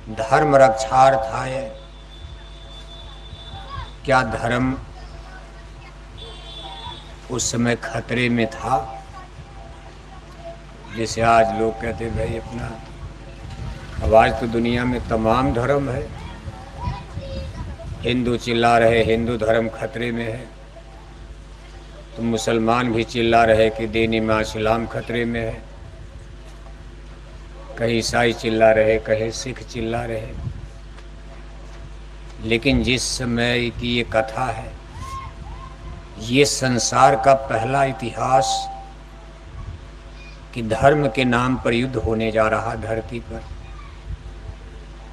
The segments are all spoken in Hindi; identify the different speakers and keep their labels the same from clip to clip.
Speaker 1: धर्म रक्षार्थाय। क्या धर्म उस समय खतरे में था? जैसे आज लोग कहते भाई अपना, अब आज तो दुनिया में तमाम धर्म है। हिंदू चिल्ला रहे हिंदू धर्म खतरे में है, तो मुसलमान भी चिल्ला रहे कि दीन ईमान इस्लाम खतरे में है। कहीं ईसाई चिल्ला रहे, कहीं सिख चिल्ला रहे। लेकिन जिस समय की ये कथा है, ये संसार का पहला इतिहास कि धर्म के नाम पर युद्ध होने जा रहा धरती पर।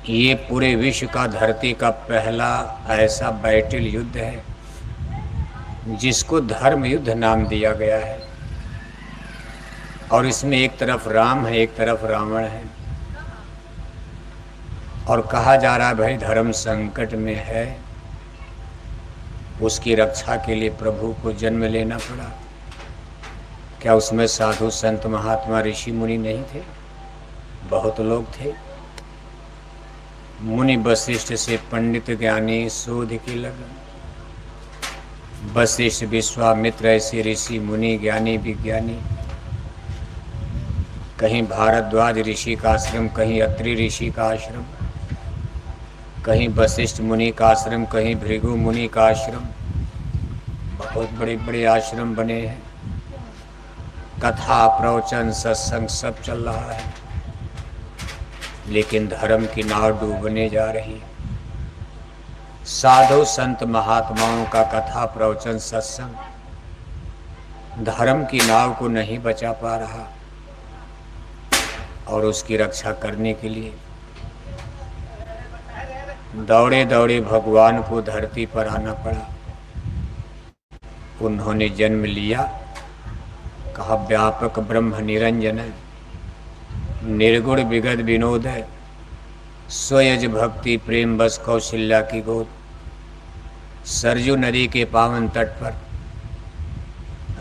Speaker 1: ये पूरे विश्व का धरती का पहला ऐसा बैटल युद्ध है जिसको धर्म युद्ध नाम दिया गया है। और इसमें एक तरफ राम है, एक तरफ रावण है। और कहा जा रहा है भाई धर्म संकट में है, उसकी रक्षा के लिए प्रभु को जन्म लेना पड़ा। क्या उसमें साधु संत महात्मा ऋषि मुनि नहीं थे? बहुत लोग थे। मुनि वशिष्ठ से पंडित ज्ञानी शोध की लगन। वशिष्ठ विश्वामित्र ऐसे ऋषि मुनि ज्ञानी विज्ञानी। कहीं भारद्वाज ऋषि का आश्रम, कहीं अत्रि ऋषि का आश्रम, कहीं वशिष्ठ मुनि का आश्रम, कहीं भृगु मुनि का आश्रम। बहुत बड़े बड़े आश्रम बने हैं। कथा प्रवचन सत्संग सब चल रहा है, लेकिन धर्म की नाव डूबने जा रही है। साधु संत महात्माओं का कथा प्रवचन सत्संग धर्म की नाव को नहीं बचा पा रहा, और उसकी रक्षा करने के लिए दौड़े दौड़े भगवान को धरती पर आना पड़ा। उन्होंने जन्म लिया, कहा व्यापक ब्रह्म निरंजन है, निर्गुण विगत विनोद है, स्वयज भक्ति प्रेम बस कौशल्या की गोद। सरजू नदी के पावन तट पर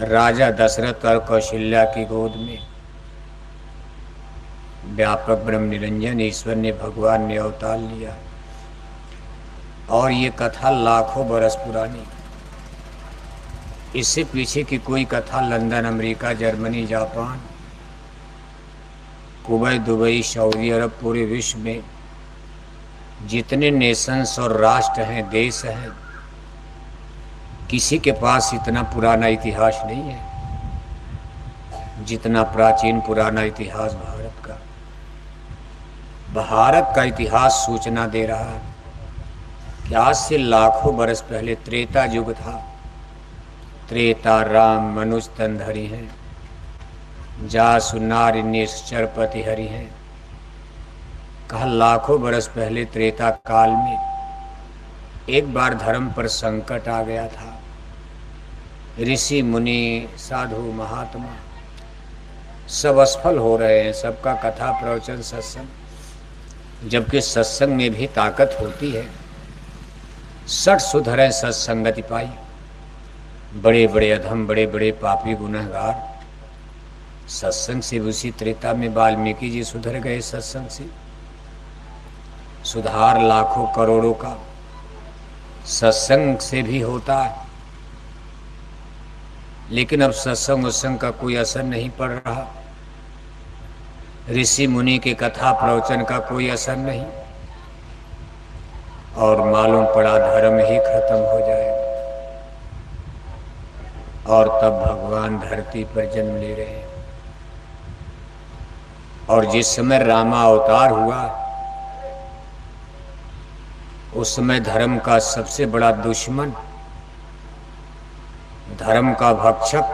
Speaker 1: राजा दशरथ और कौशल्या की गोद में व्यापक ब्रह्म निरंजन ईश्वर ने, भगवान ने अवतार लिया। और ये कथा लाखों बरस पुरानी। इससे पीछे की कोई कथा London, America, Germany, Japan, Kuwait, Dubai, Saudi Arab, पूरे विश्व में जितने नेशंस और राष्ट्र हैं, देश हैं, किसी के पास इतना पुराना इतिहास नहीं है जितना प्राचीन पुराना इतिहास भारत का। भारत का इतिहास सूचना दे रहा है कि आज से लाखों बरस पहले त्रेता युग था। त्रेता राम मनुष्य तनधरी हैं, जासु नारी निश्चर पति हरि हैं। कहा लाखों बरस पहले त्रेता काल में एक बार धर्म पर संकट आ गया था। ऋषि मुनि साधु महात्मा सब असफल हो रहे हैं, सबका कथा प्रवचन सत्संग, जबकि सत्संग में भी ताकत होती है। 60 सुधरे सत्संगति पाई। बड़े बड़े अधम, बड़े बड़े पापी गुनहगार सत्संग से उसी त्रेता में वाल्मीकि जी सुधर गए। सत्संग से सुधार लाखों करोड़ों का सत्संग से भी होता है, लेकिन अब सत्संग उत्संग का कोई असर नहीं पड़ रहा। ऋषि मुनि के कथा प्रवचन का कोई असर नहीं, और मालूम पड़ा धर्म ही खत्म हो जाएगा। और तब भगवान धरती पर जन्म ले रहे हैं। और जिस समय रामा अवतार हुआ, उस समय धर्म का सबसे बड़ा दुश्मन, धर्म का भक्षक,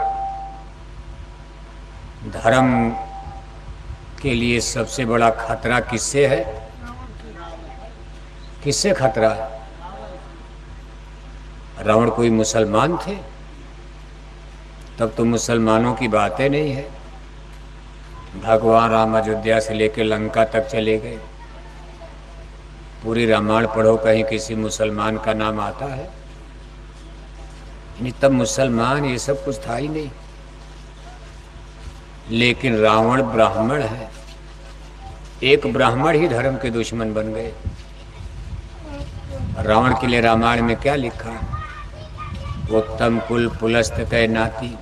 Speaker 1: धर्म के लिए सबसे बड़ा खतरा किससे है? किससे खतरा है? रावण कोई मुसलमान थे? तब तो मुसलमानों की बातें नहीं है। भगवान राम अयोध्या से लेकर लंका तक चले गए। पूरी रामायण पढ़ो, कहीं किसी मुसलमान का नाम आता है? तब मुसलमान ये सब कुछ था ही नहीं। लेकिन रावण ब्राह्मण है, एक ब्राह्मण ही धर्म के दुश्मन बन गए। रावण के लिए रामायण में क्या लिखा? उत्तम कुल पुलस्त तय नाती,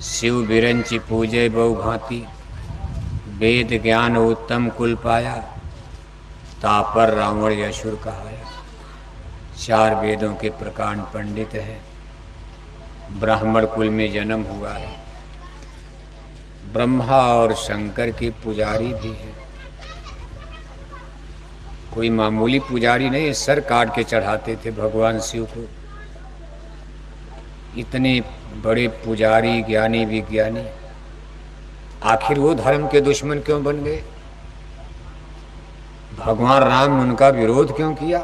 Speaker 1: शिव बिरंचि पूजे बहु भांति, वेद ज्ञान उत्तम कुल पाया, तापर रावण यशुर कहाया। 4 वेदों के प्रकांड पंडित हैं, ब्राह्मण कुल में जन्म हुआ है, ब्रह्मा और शंकर के पुजारी भी हैं। कोई मामूली पुजारी नहीं, सर काट के चढ़ाते थे भगवान शिव को। इतने बड़े पुजारी, ज्ञानी विज्ञानी, आखिर वो धर्म के दुश्मन क्यों बन गए? भगवान राम ने उनका विरोध क्यों किया?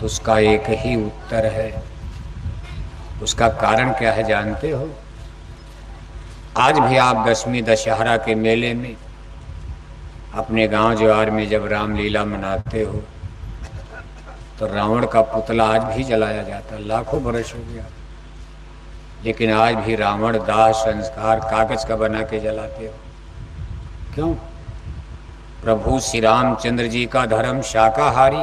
Speaker 1: तो उसका एक ही उत्तर है। उसका कारण क्या है जानते हो? आज भी आप दशमी दशहरा के मेले में अपने गांव ज्वार में जब रामलीला मनाते हो तो रावण का पुतला आज भी जलाया जाता। लाखों वर्ष हो गया, लेकिन आज भी रावण दाह संस्कार कागज का बना के जलाते हो। क्यों? प्रभु श्री रामचंद्र जी का धर्म शाकाहारी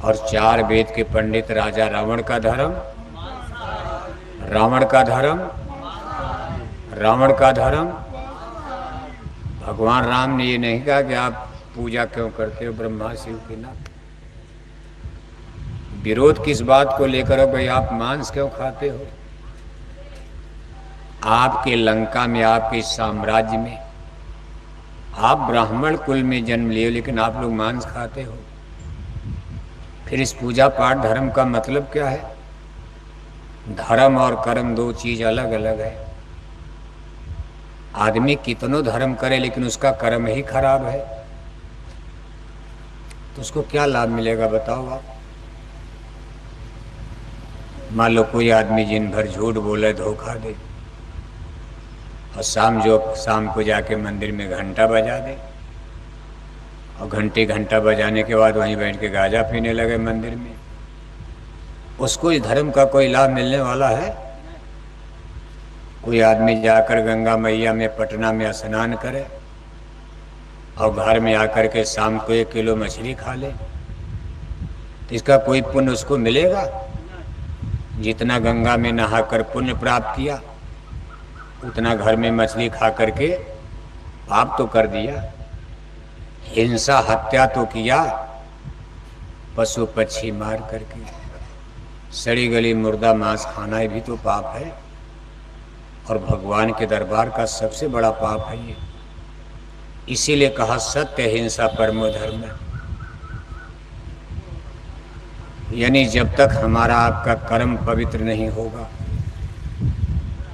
Speaker 1: और 4 वेद के पंडित राजा रावण का धर्म, रावण का धर्म, रावण का धर्म। भगवान राम ने ये नहीं कहा कि आप पूजा क्यों करते हो ब्रह्मा शिव की ना। विरोध किस बात को लेकर हो भाई? आप मांस क्यों खाते हो? आपके लंका में, आपके साम्राज्य में आप ब्राह्मण कुल में जन्म लिए, लेकिन आप लोग मांस खाते हो। फिर इस पूजा पाठ धर्म का मतलब क्या है? धर्म और कर्म 2 चीज अलग अलग है। आदमी कितनों धर्म करे लेकिन उसका कर्म ही खराब है तो उसको क्या लाभ मिलेगा बताओ आप? मान लो कोई आदमी दिन भर झूठ बोले, धोखा दे, और शाम को जाके मंदिर में घंटा बजा दे, और घंटा बजाने के बाद वहीं बैठ के गांजा पीने लगे मंदिर में। उसको इस धर्म का कोई लाभ मिलने वाला है? कोई आदमी जाकर गंगा मैया में पटना में स्नान करे और घर में आकर के शाम को 1 किलो मछली खा ले, तो इसका कोई पुण्य उसको मिलेगा? जितना गंगा में नहाकर पुण्य प्राप्त किया, उतना घर में मछली खा करके पाप तो कर दिया। हिंसा हत्या तो किया, पशु पक्षी मार करके, सड़ी गली मुर्दा मांस खाना भी तो पाप है, और भगवान के दरबार का सबसे बड़ा पाप है ये। इसीलिए कहा सत्य हिंसा परमो धर्म। यानी जब तक हमारा आपका कर्म पवित्र नहीं होगा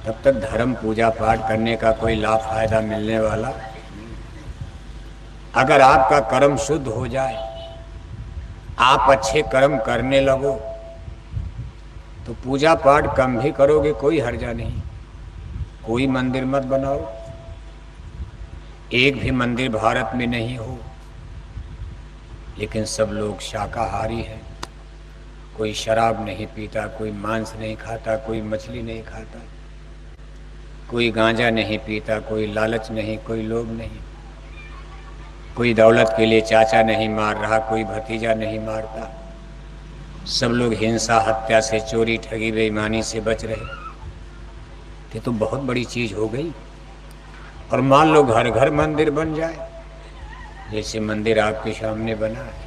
Speaker 1: तब तक धर्म पूजा पाठ करने का कोई लाभ फायदा मिलने वाला। अगर आपका कर्म शुद्ध हो जाए, आप अच्छे कर्म करने लगो, तो पूजा पाठ कम भी करोगे, कोई हर्जा नहीं। कोई मंदिर मत बनाओ, एक भी मंदिर भारत में नहीं हो, लेकिन सब लोग शाकाहारी हैं। कोई शराब नहीं पीता, कोई मांस नहीं खाता, कोई मछली नहीं खाता, कोई गांजा नहीं पीता, कोई लालच नहीं, कोई लोभ नहीं, कोई दौलत के लिए चाचा नहीं मार रहा, कोई भतीजा नहीं मारता। सब लोग हिंसा हत्या से, चोरी ठगी बेईमानी से बच रहे। ये तो बहुत बड़ी चीज हो गई। और मान लो घर घर मंदिर बन जाए, जैसे मंदिर आपके सामने बना है,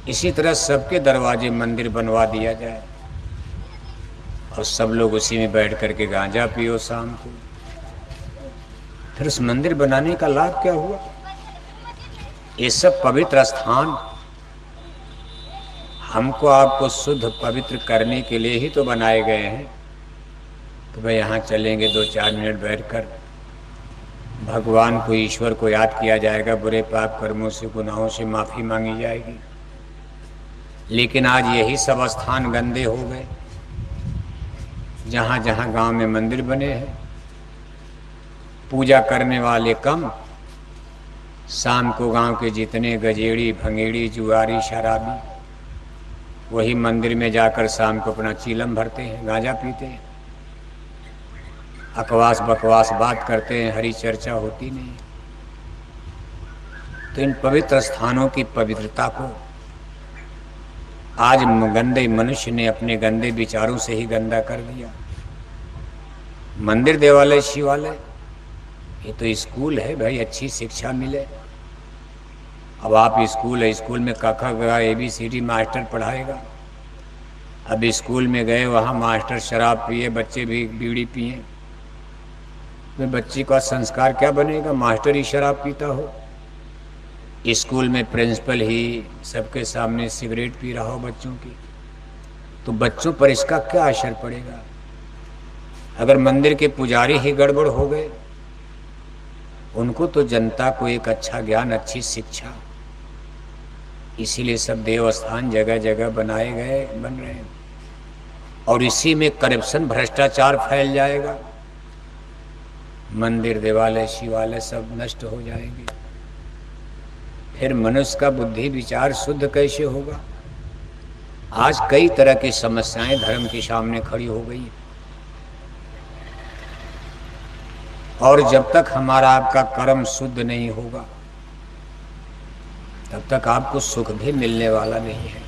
Speaker 1: इसी तरह सबके दरवाजे मंदिर बनवा दिया जाए और सब लोग उसी में बैठ करके गांजा पियो शाम को। फिर उस मंदिर बनाने का लाभ क्या हुआ? ये सब पवित्र स्थान हमको आपको शुद्ध पवित्र करने के लिए ही तो बनाए गए हैं। तो भाई यहाँ चलेंगे 2-4 मिनट बैठकर भगवान को, ईश्वर को याद किया जाएगा, बुरे पाप कर्मों से, गुनाहों से माफ़ी मांगी जाएगी। लेकिन आज यही सब स्थान गंदे हो गए। जहाँ जहाँ गांव में मंदिर बने हैं, पूजा करने वाले कम, शाम को गांव के जितने गजेड़ी भंगेड़ी जुआरी शराबी वही मंदिर में जाकर शाम को अपना चीलम भरते हैं, गांजा पीते हैं। अकवास बकवास बात करते हैं, हरी चर्चा होती नहीं। तो इन पवित्र स्थानों की पवित्रता को आज गंदे मनुष्य ने अपने गंदे विचारों से ही गंदा कर दिया। मंदिर, देवालय, शिवालय ये तो स्कूल है भाई, अच्छी शिक्षा मिले। अब आप स्कूल है, स्कूल में क ख ग ABCD मास्टर पढ़ाएगा। अब स्कूल में गए, वहाँ मास्टर शराब पिए, बच्चे भी बीड़ी पिए, तो बच्चे का संस्कार क्या बनेगा? मास्टर ही शराब पीता हो, स्कूल में प्रिंसिपल ही सबके सामने सिगरेट पी रहा हो बच्चों की, तो बच्चों पर इसका क्या असर पड़ेगा? अगर मंदिर के पुजारी ही गड़बड़ हो गए, उनको तो जनता को एक अच्छा ज्ञान, अच्छी शिक्षा, इसीलिए सब देवस्थान जगह जगह बनाए गए, बन रहे हैं। और इसी में करप्शन, भ्रष्टाचार फैल जाएगा, मंदिर, देवालय, शिवालय सब नष्ट हो जाएंगे। फिर मनुष्य का बुद्धि विचार शुद्ध कैसे होगा? आज कई तरह की समस्याएं धर्म के सामने खड़ी हो गई, और जब तक हमारा आपका कर्म शुद्ध नहीं होगा, तब तक आपको सुख भी मिलने वाला नहीं है।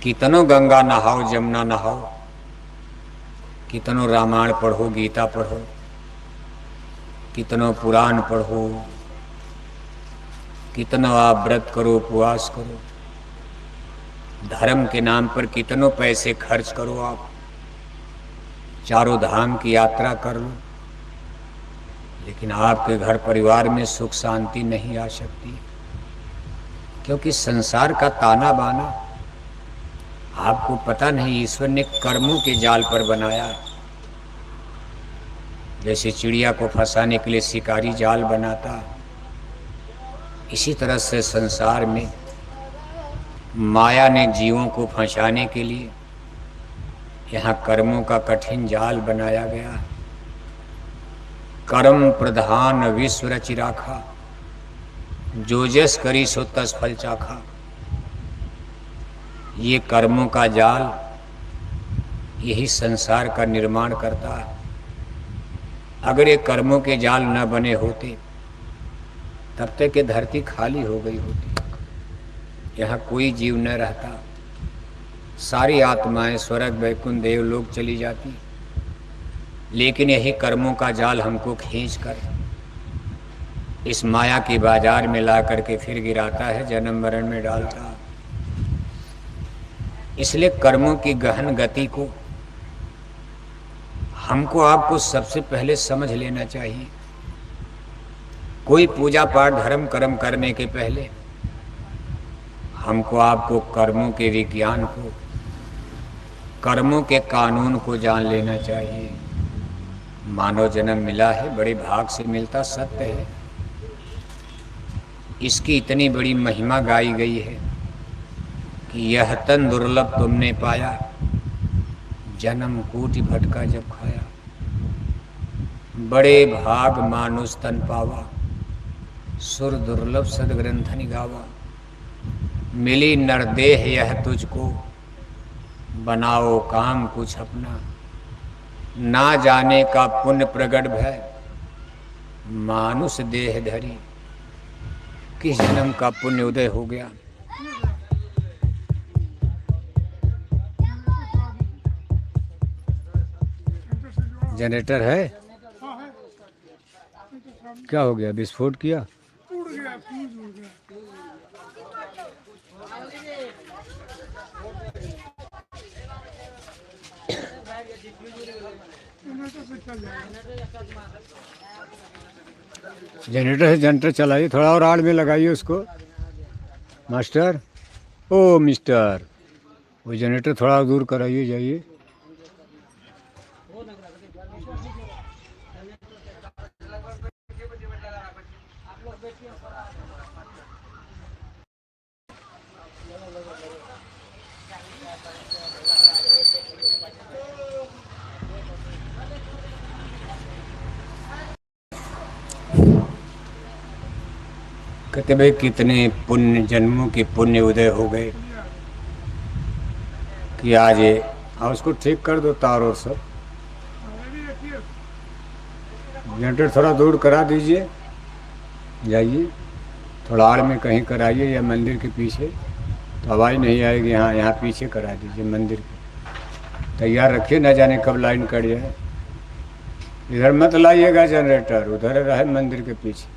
Speaker 1: कितनों गंगा नहाओ, जमुना नहाओ, कितनों रामायण पढ़ो, गीता पढ़ो, कितनों पुराण पढ़ो, कितनों आप व्रत करो, उपवास करो, धर्म के नाम पर कितनों पैसे खर्च करो, आप चारों धाम की यात्रा कर लो, लेकिन आपके घर परिवार में सुख शांति नहीं आ सकती, क्योंकि संसार का ताना बाना आपको पता नहीं, ईश्वर ने कर्मों के जाल पर बनाया। जैसे चिड़िया को फंसाने के लिए शिकारी जाल बनाता, इसी तरह से संसार में माया ने जीवों को फंसाने के लिए यहाँ कर्मों का कठिन जाल बनाया गया। कर्म प्रधान विश्व रचि राखा, जो जस करी सो तस फल चाखा। ये कर्मों का जाल, यही संसार का निर्माण करता है। अगर ये कर्मों के जाल न बने होते, तब तक ये धरती खाली हो गई होती, यहाँ कोई जीव न रहता, सारी आत्माएं स्वर्ग वैकुंठ देवलोक चली जाती। लेकिन यही कर्मों का जाल हमको खींचकर इस माया के बाजार में ला करके फिर गिराता है, जन्म मरण में डालता। इसलिए कर्मों की गहन गति को हमको आपको सबसे पहले समझ लेना चाहिए। कोई पूजा पाठ धर्म कर्म करने के पहले हमको आपको कर्मों के विज्ञान को, कर्मों के कानून को जान लेना चाहिए। मानव जन्म मिला है, बड़े भाग से मिलता सत्य है। इसकी इतनी बड़ी महिमा गाई गई है कि यह तन दुर्लभ तुमने पाया, जन्म कोटि भटका जब खाया। बड़े भाग मानुष तन पावा, सुर दुर्लभ सदग्रंथन गावा। मिली नरदेह यह तुझको, बनाओ काम कुछ अपना। ना जाने का पुण्य प्रगट भय, मानुष देह धरी। किस जन्म का पुण्य उदय हो गया। जनरेटर है? क्या हो गया, विस्फोट किया? जनरेटर है, जनरेटर चलाइए, थोड़ा और आड़ में लगाइए उसको मास्टर। ओ मिस्टर, वो जनरेटर थोड़ा दूर कराइए, जाइए। कहते भाई कितने पुण्य जन्मों के पुण्य उदय हो गए कि आज ये। हाँ, उसको ठीक कर दो तार और सब। जनरेटर थोड़ा दूर करा दीजिए, जाइए थोड़ा आड़ में कहीं कराइए या मंदिर के पीछे, तो आवाज़ नहीं आएगी। हाँ, यहाँ पीछे करा दीजिए मंदिर के। तैयार रखिए, न जाने कब लाइन कट जाए। इधर मत लाइएगा जनरेटर, उधर रहे मंदिर के पीछे।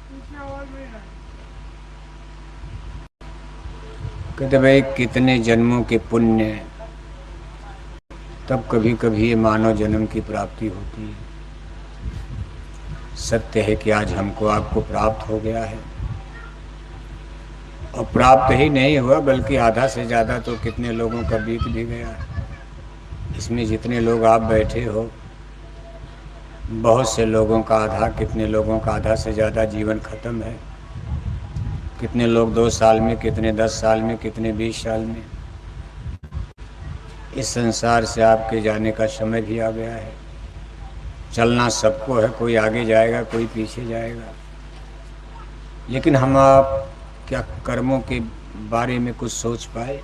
Speaker 1: कहते भाई कितने जन्मों के पुण्य हैं, तब कभी कभी ये मानव जन्म की प्राप्ति होती है। सत्य है कि आज हमको आपको प्राप्त हो गया है, और प्राप्त ही नहीं हुआ बल्कि आधा से ज़्यादा तो कितने लोगों का बीत भी गया है। इसमें जितने लोग आप बैठे हो, बहुत से लोगों का आधा, कितने लोगों का आधा से ज़्यादा जीवन खत्म है। कितने लोग 2 साल में, कितने 10 साल में, कितने 20 साल में। इस संसार से आपके जाने का समय भी आ गया है। चलना सबको है, कोई आगे जाएगा, कोई पीछे जाएगा। लेकिन हम आप क्या कर्मों के बारे में कुछ सोच पाए?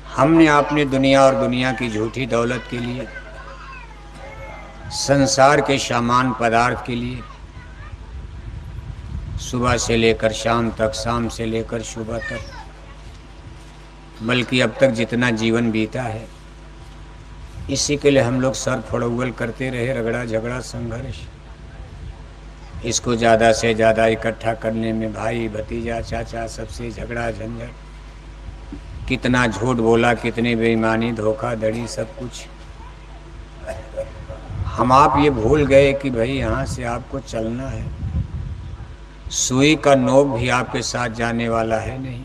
Speaker 1: हमने अपनी दुनिया और दुनिया की झूठी दौलत के लिए, संसार के सामान पदार्थ के लिए, सुबह से लेकर शाम तक, शाम से लेकर सुबह तक, बल्कि अब तक जितना जीवन बीता है, इसी के लिए हम लोग सर फड़ौल करते रहे, रगड़ा झगड़ा संघर्ष। इसको ज़्यादा से ज़्यादा इकट्ठा करने में भाई भतीजा चाचा सबसे झगड़ा झंझट, कितना झूठ बोला, कितनी बेईमानी धोखाधड़ी, सब कुछ। हम आप ये भूल गए कि भाई यहाँ से आपको चलना है। सुई का नोक भी आपके साथ जाने वाला है नहीं।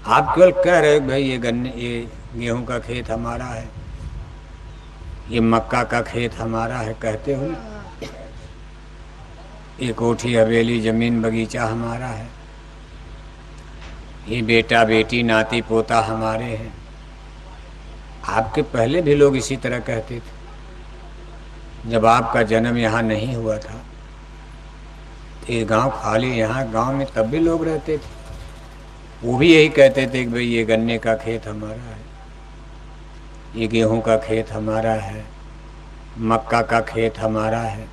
Speaker 1: आप केवल कह रहे भाई ये गेहूं का खेत हमारा है, ये मक्का का खेत हमारा है, कहते हो ना। ये कोठी हवेली जमीन बगीचा हमारा है, ये बेटा बेटी नाती पोता हमारे हैं। आपके पहले भी लोग इसी तरह कहते थे। जब आपका जन्म यहाँ नहीं हुआ था, ये गांव खाली, यहाँ गांव में तब भी लोग रहते थे, वो भी यही कहते थे कि भाई ये गन्ने का खेत हमारा है, ये गेहूं का खेत हमारा है, मक्का का खेत हमारा है,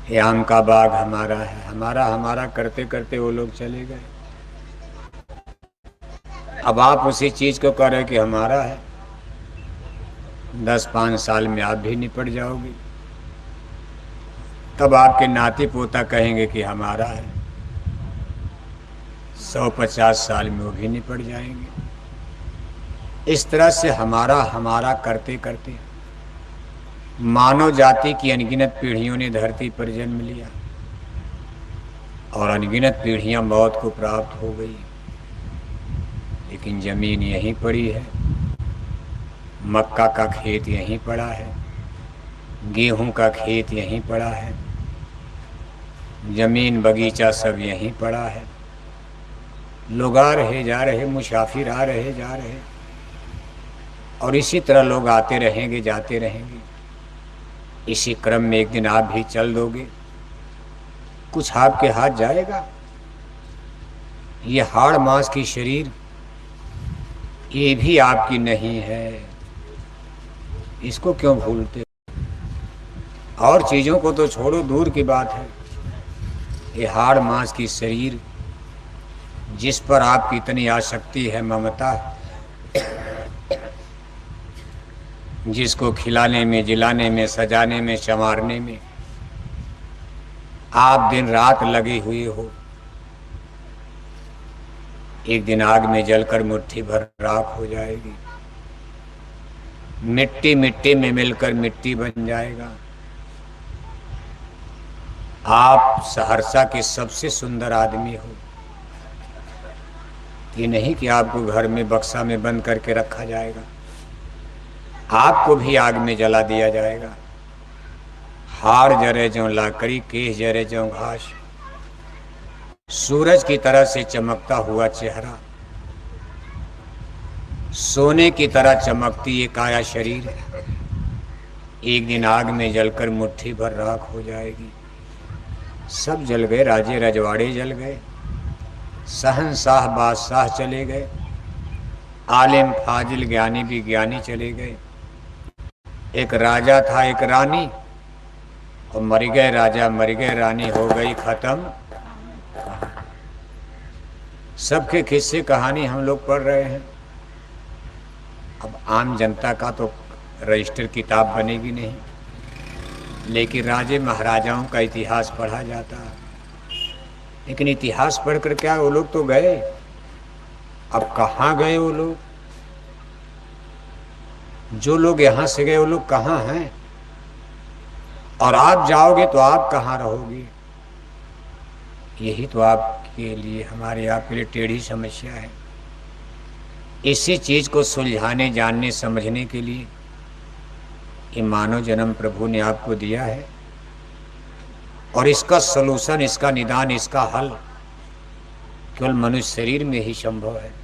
Speaker 1: ये आम का बाग हमारा है। हमारा हमारा करते करते वो लोग चले गए। अब आप उसी चीज को कह रहे कि हमारा है। 10-5 साल में आप भी निपट जाओगे, तब आपके नाती पोता कहेंगे कि हमारा है। 100-50 साल में वो भी निपट जाएंगे। इस तरह से हमारा हमारा करते करते मानव जाति की अनगिनत पीढ़ियों ने धरती पर जन्म लिया, और अनगिनत पीढ़ियां मौत को प्राप्त हो गई। लेकिन जमीन यहीं पड़ी है, मक्का का खेत यहीं पड़ा है, गेहूं का खेत यहीं पड़ा है, जमीन बगीचा सब यहीं पड़ा है। लोग आ रहे जा रहे, मुसाफिर आ रहे जा रहे, और इसी तरह लोग आते रहेंगे जाते रहेंगे। इसी क्रम में एक दिन आप भी चल दोगे, कुछ आपके हाथ जाएगा। ये हाड़ मांस की शरीर, ये भी आपकी नहीं है, इसको क्यों भूलते? और चीज़ों को तो छोड़ो, दूर की बात है। ये हाड़ मांस की शरीर जिस पर आपकी इतनी आसक्ति है, ममता, जिसको खिलाने में, जिलाने में, सजाने में, संवारने में आप दिन रात लगे हुए हो, एक दिन आग में जलकर मुट्ठी भर राख हो जाएगी। मिट्टी मिट्टी में मिलकर मिट्टी बन जाएगा। आप सहरसा के सबसे सुंदर आदमी हो, ये नहीं कि आपको घर में बक्सा में बंद करके रखा जाएगा, आपको भी आग में जला दिया जाएगा। हाड़ जरे जो लाकड़ी, केश जरे जो घास, सूरज की तरह से चमकता हुआ चेहरा, सोने की तरह चमकती ये काया शरीर, एक दिन आग में जलकर मुट्ठी भर राख हो जाएगी। सब जल गए, राजे रजवाड़े जल गए, शहंशाह बादशाह चले गए, आलिम फाजिल ज्ञानी भी ज्ञानी चले गए। एक राजा था, एक रानी, और मर गए राजा, मर गए रानी, हो गई खत्म। सबके किस्से कहानी हम लोग पढ़ रहे हैं। अब आम जनता का तो रजिस्टर किताब बनेगी नहीं, लेकिन राजे महाराजाओं का इतिहास पढ़ा जाता है। लेकिन इतिहास पढ़कर क्या, वो लोग तो गए, अब कहाँ गए वो लोग? जो लोग यहां से गए वो लोग कहाँ हैं? और आप जाओगे तो आप कहाँ रहोगे? यही तो आपके लिए, हमारे आपके लिए टेढ़ी समस्या है। इसी चीज को सुलझाने, जानने, समझने के लिए ये मानव जन्म प्रभु ने आपको दिया है, और इसका सलूशन, इसका निदान, इसका हल केवल मनुष्य शरीर में ही संभव है।